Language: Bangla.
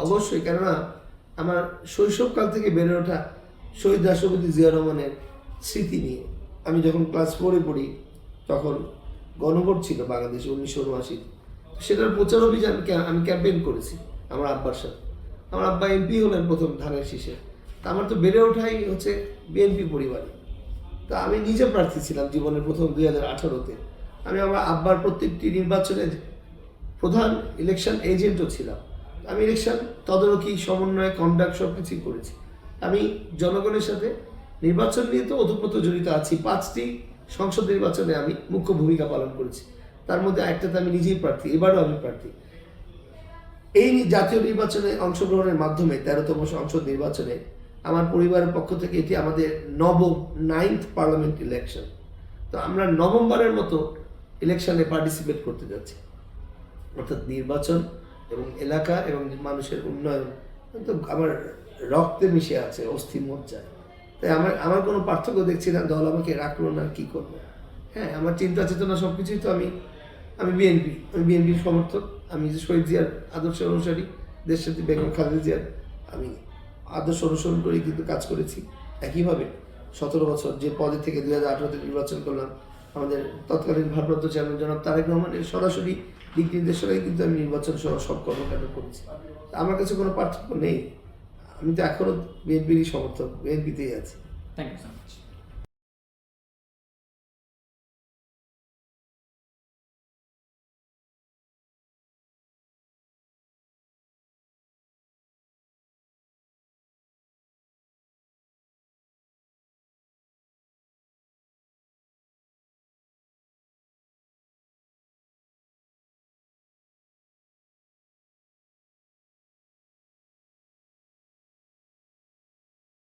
অবশ্যই, কেননা আমার শৈশবকাল থেকে বেড়ে ওঠা শহীদ রাষ্ট্রপতি জিয়া রহমানের স্মৃতি নিয়ে। আমি যখন ক্লাস 4-এ পড়ি তখন গণভোট ছিল বাংলাদেশে 1979। সেটার প্রচার অভিযানকে আমি ক্যাম্পেইন করেছি আমার আব্বার সাথে। আমার আব্বা এমপি হলেন প্রথম ধানের শীষে। তা আমার তো বেড়ে ওঠাই হচ্ছে বিএনপি পরিবারে। তা আমি নিজে প্রার্থী ছিলাম জীবনের প্রথম 2018-তে। আমি আমার আব্বার প্রত্যেকটি নির্বাচনে প্রধান ইলেকশন এজেন্টও ছিলাম। আমি ইলেকশন তদারকি, সমন্বয়, কন্ডাক্ট সব কিছুই করেছি। আমি জনগণের সাথে নির্বাচন নিয়ে তো ওতপ্রোত জড়িত আছি। 5টি সংসদ নির্বাচনে আমি মুখ্য ভূমিকা পালন করেছি। তার মধ্যে একটাতে আমি নিজেই প্রার্থী, এবারও আমি প্রার্থী। এই জাতীয় নির্বাচনে অংশগ্রহণের মাধ্যমে 13তম সংসদ নির্বাচনে আমার পরিবারের পক্ষ থেকে এটি আমাদের নবম 9th পার্লামেন্ট ইলেকশন। তো আমরা নভেম্বরের মতো ইলেকশনে পার্টিসিপেট করতে যাচ্ছি। অর্থাৎ নির্বাচন এবং এলাকা এবং মানুষের উন্নয়ন তো আমার রক্তে মিশে আছে, অস্থি মজ্জায়। তাই আমার কোনো পার্থক্য দেখছি না দল আমাকে রাখলো না কি করবো। হ্যাঁ, আমার চিন্তা চেতনা সব কিছুই তো আমি বিএনপির সমর্থক। আমি যে শহীদ জিয়ার আদর্শের অনুসারী, দেশনেত্রী বেগম খালেদা জিয়ার আমি আদর্শ অনুসরণ করে কিন্তু কাজ করেছি। একইভাবে 17 বছর যে পদে থেকে 2018-তে নির্বাচন করলাম, আমাদের তৎকালীন ভারপ্রাপ্ত চেয়ারম্যান জনাব তারেক রহমানের সরাসরি দিক নির্দেশনায় কিন্তু আমি নির্বাচন সহ সব কর্মকাণ্ড করেছি। আমার কাছে কোনো পার্থক্য নেই। আমি তো এখনও বিএনপিরই সমর্থক, বিএনপিতেই আছি। Thank you so much.